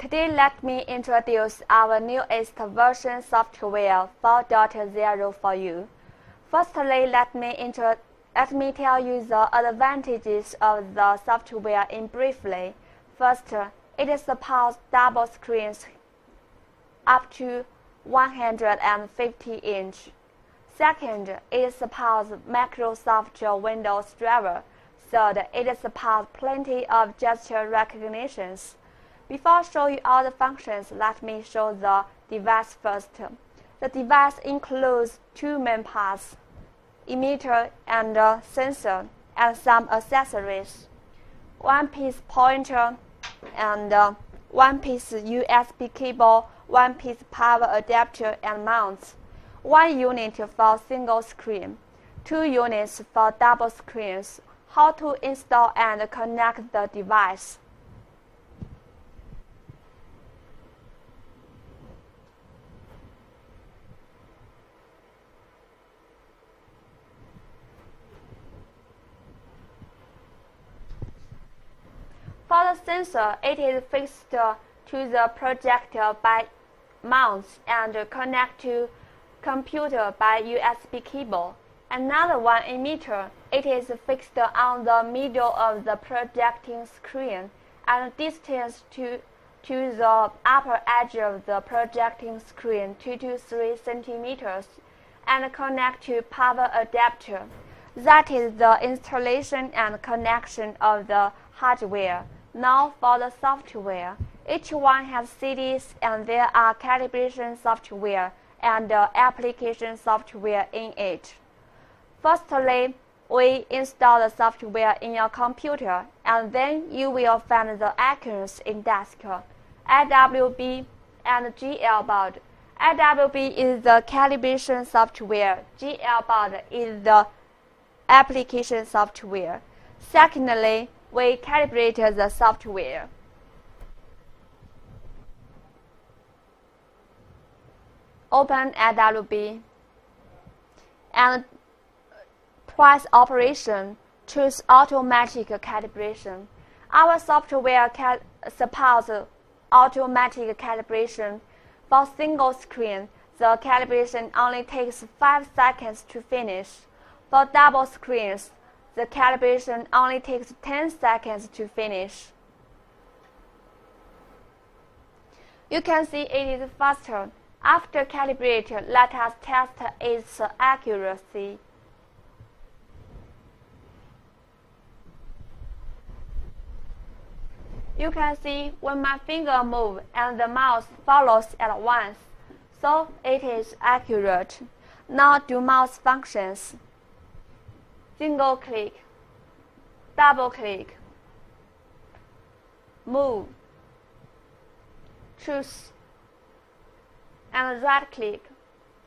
Today let me introduce our newest version software 4.0 for you. Firstly, let me tell you the advantages of the software in briefly. First, it supports double screens up to 150 inch. Second, it supports Microsoft Windows driver. Third, it supports plenty of gesture recognitions. Before showing you all the functions, let me show the device first. The device includes two main parts, emitter and sensor, and some accessories. One piece pointer and one piece USB cable, one piece power adapter and mounts. One unit for single screen, 2 units for double screens. How to install and connect the device. For the sensor, it is fixed to the projector by mounts and connect to computer by USB cable. Another one emitter, it is fixed on the middle of the projecting screen and distance to the upper edge of the projecting screen 2 to 3 centimeters and connect to power adapter. That is the installation and connection of the hardware. Now for the software. Each one has CDs and there are calibration software and application software in it. Firstly, we install the software in your computer and then you will find the icons in desk, IWB and GLboard. IWB is the calibration software, GLboard is the application software. Secondly, we calibrate the software. Open IWB and press Operation, choose Automatic Calibration. Our software supports automatic calibration. For single screen, the calibration only takes 5 seconds to finish. For double screens, the calibration only takes 10 seconds to finish. You can see it is faster. After calibrating, let us test its accuracy. You can see when my finger moves and the mouse follows at once, so it is accurate. Now do mouse functions. Single click, double click, move, choose, and right click.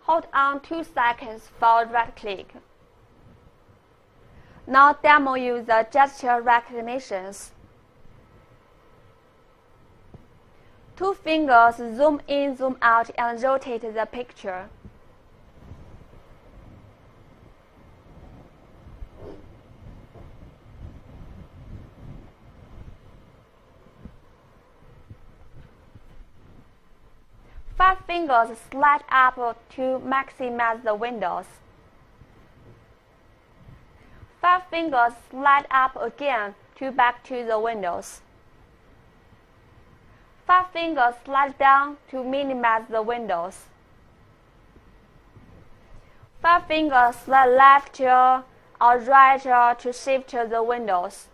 Hold on 2 seconds for right click. Now demo you the gesture recognitions. 2 fingers zoom in, zoom out, and rotate the picture. Five fingers slide up to maximize the windows. 5 fingers slide up again to back to the windows. 5 fingers slide down to minimize the windows. 5 fingers slide left or right to shift the windows.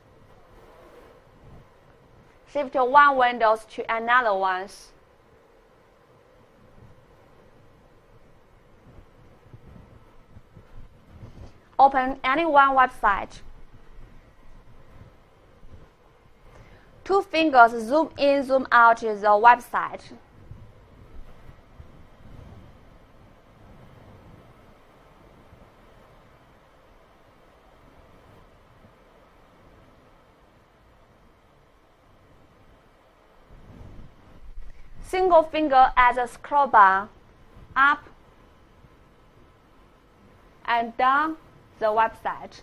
Shift one window to another one. Open any one website. 2 fingers zoom in, zoom out the website. Single finger as a scroll bar, up and down the website.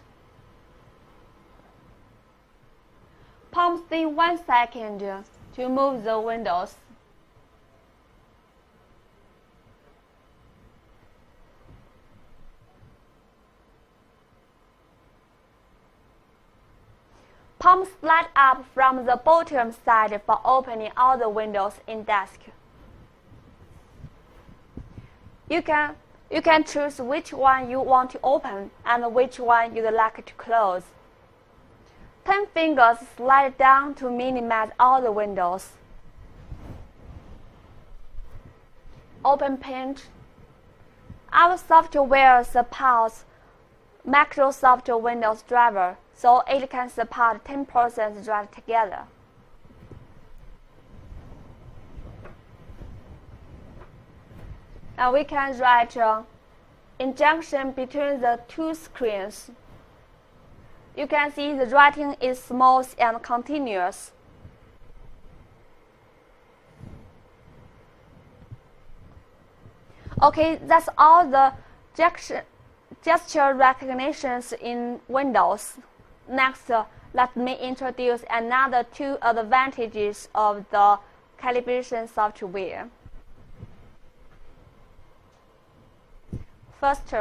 Pause in 1 second to move the windows. Palm slide up from the bottom side for opening all the windows in desk. You can choose which one you want to open and which one you'd like to close. 10 fingers slide down to minimize all the windows. Open Paint. Our software supports Microsoft Windows driver, so it can support 10 processes run together. And we can write in junction between the two screens. You can see the writing is smooth and continuous. Okay, that's all the gesture recognitions in Windows. Next, let me introduce another two advantages of the calibration software. First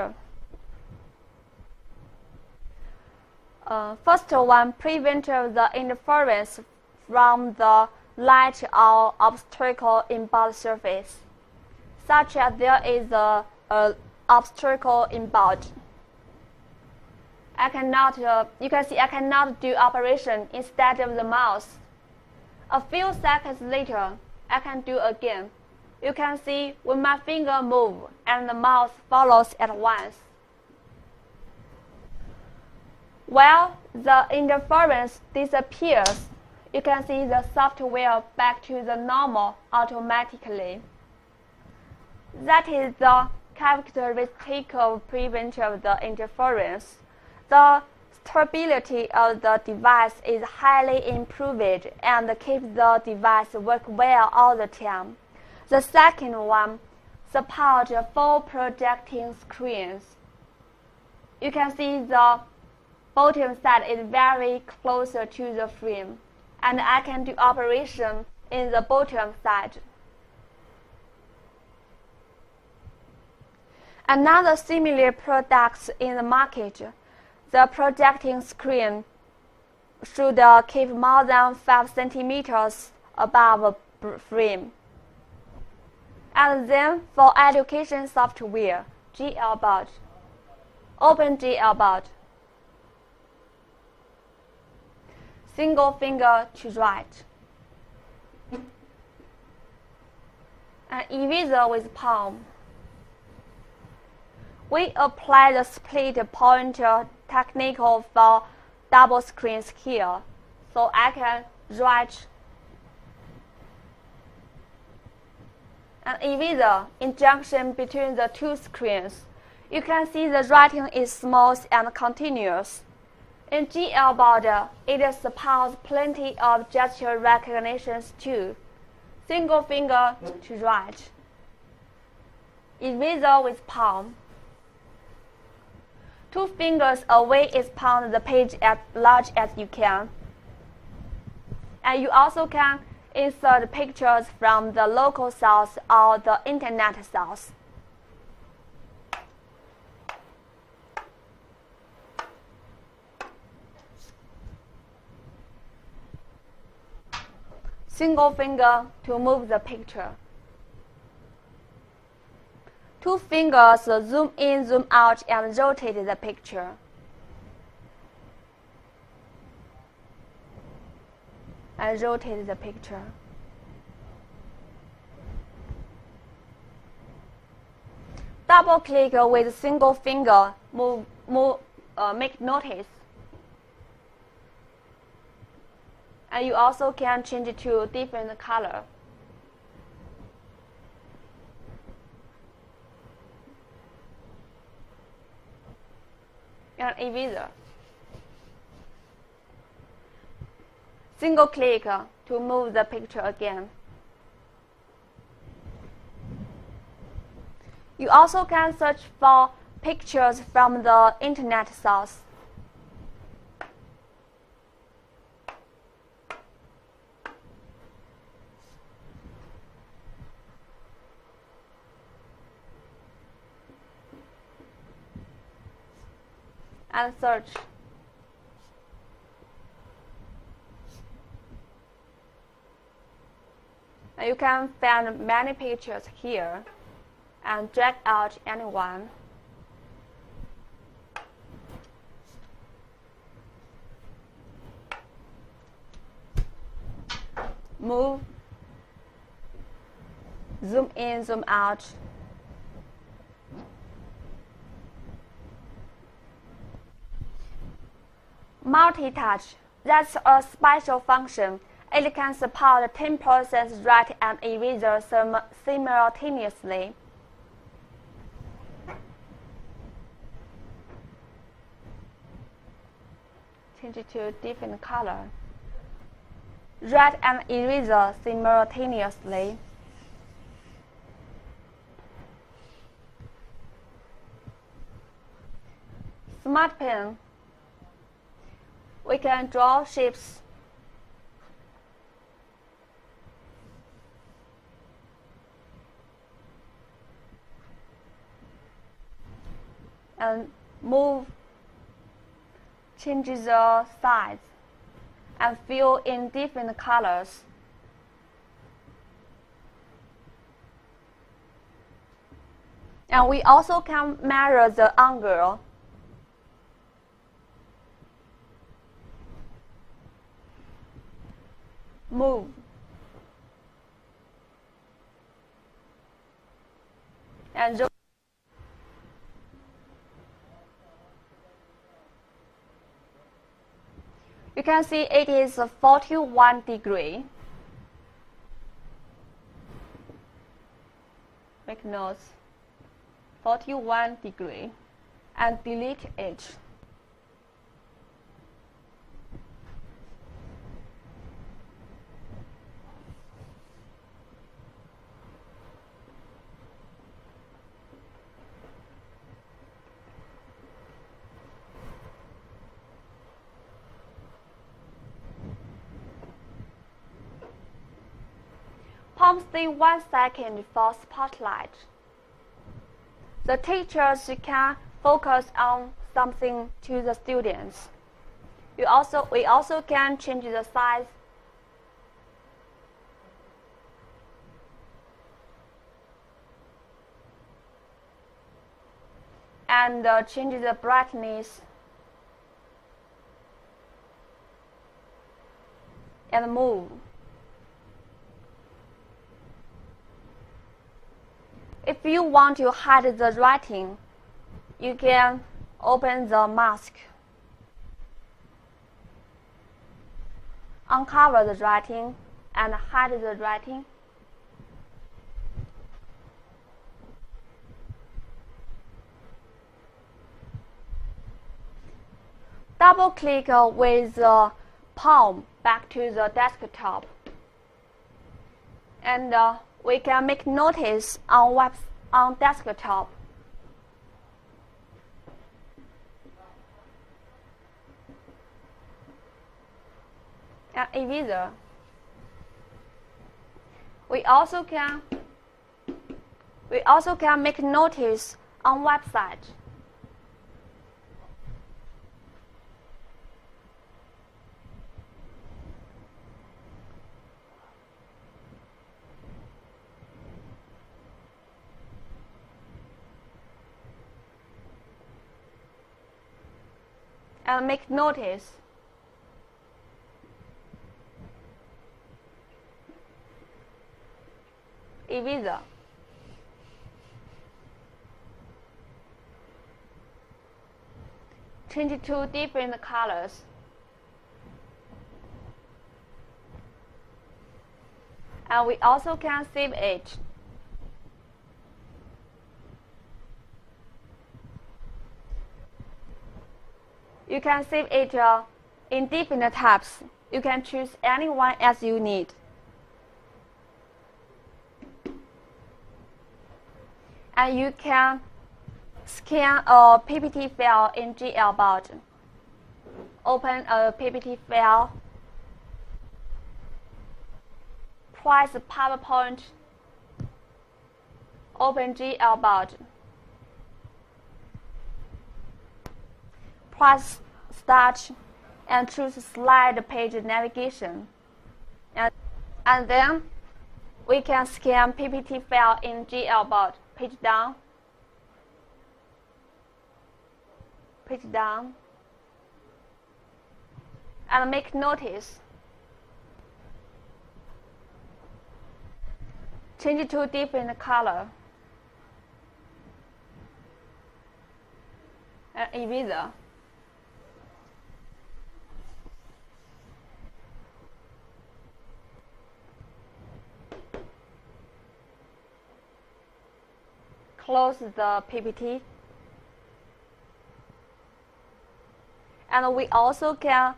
one, prevent the interference from the light or obstacle inboard surface, such as there is a obstacle inboard. You can see I cannot do operation instead of the mouse. A few seconds later, I can do again. You can see when my finger moves and the mouse follows at once. While the interference disappears, you can see the software back to the normal automatically. That is the characteristic of prevention of the interference. The stability of the device is highly improved and keeps the device work well all the time. The second one supports full projecting screens. You can see the bottom side is very closer to the frame, and I can do operation in the bottom side. Another similar product in the market, the projecting screen should keep more than 5 centimeters above the frame. And then for education software, Whiteboard. Open Whiteboard. Single finger to write. And eraser with palm. We apply the split pointer technique for double screens here, so I can write an eraser in junction between the two screens. You can see the writing is smooth and continuous. In Whiteboard, it supports plenty of gesture recognitions too. Single finger to write. Eraser with palm. 2 fingers away expand the page as large as you can. And you also can insert pictures from the local source or the internet source. Single finger to move the picture. 2 fingers zoom in, zoom out, and rotate the picture. And rotate the picture. Double click with single finger, make notice. And you also can change it to a different color. And eraser. Single click to move the picture again. You also can search for pictures from the internet source. And search. You can find many pictures here and drag out any one. Move, zoom in, zoom out. Multi-touch, that's a special function. It can support 10 process write and eraser simultaneously. Change it to a different color. Write and eraser simultaneously. Smart pen. We can draw shapes. And move, change the size, and fill in different colors. And we also can measure the angle. Move. And you can see it is 41 degrees. Make notes. 41 degrees. And delete it. Pause 1 second for spotlight. The teachers can focus on something to the students. We also can change the size and change the brightness and move. If you want to hide the writing, you can open the mask, uncover the writing, and hide the writing. Double-click with the palm back to the desktop, and we can make notice on desktop. And eraser. We also can make notice on website. And make notice. Eraser. Change it to different colors. And we also can save it. You can save it in different tabs. You can choose any one as you need. And you can scan a PPT file in Whiteboard. Open a PPT file. Press PowerPoint. Open Whiteboard. Press Start and choose Slide Page Navigation. And then we can scan PPT file in Whiteboard. Page down. Page down. And make notice. Change it to different color. And eraser. Close the PPT. And we also can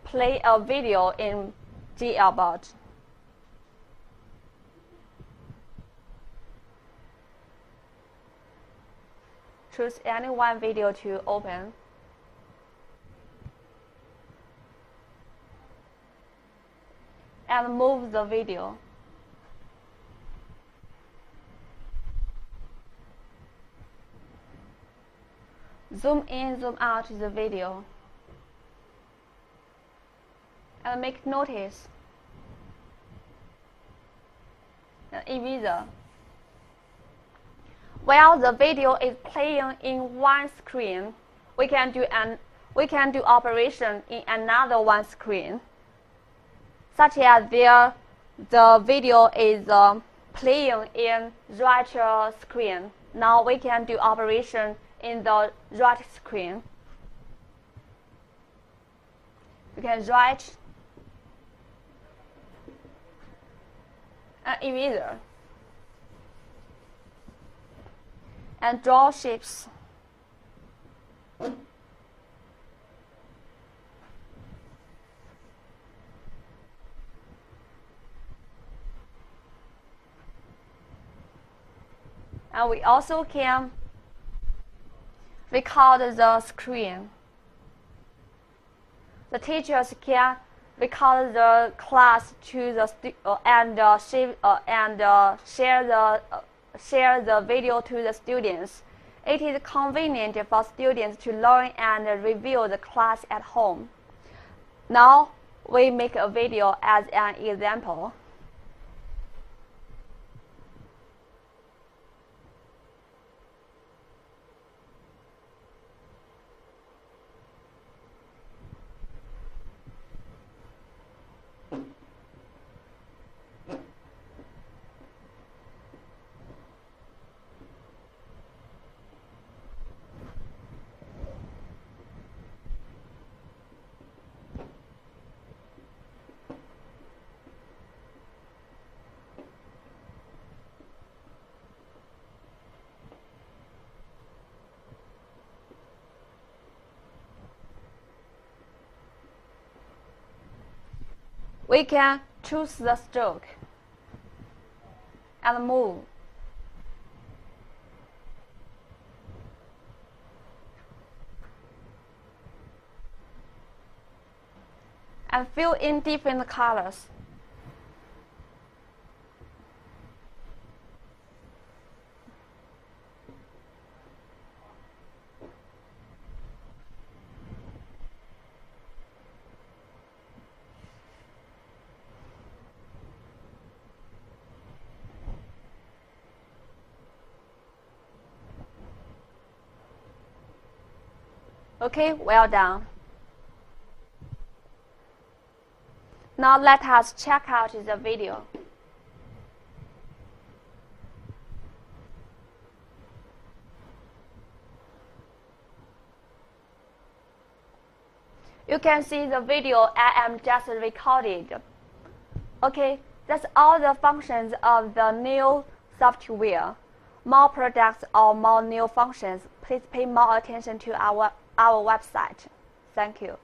play a video in Whiteboard. Choose any one video to open. And move the video. Zoom in, zoom out the video. And make notice. And eraser. While the video is playing in one screen, we can do operation in another one screen, such as the video is playing in right screen. Now we can do operation in the right screen. We can write an eraser and draw shapes. And we also can record the screen. The teachers can record the class to the share the video to the students. It is convenient for students to learn and review the class at home. Now we make a video as an example. We can choose the stroke and move. And fill in different colors. Okay, well done. Now let us check out the video. You can see the video I am just recorded. Okay, that's all the functions of the new software. More products or more new functions, please pay more attention to our website. Thank you.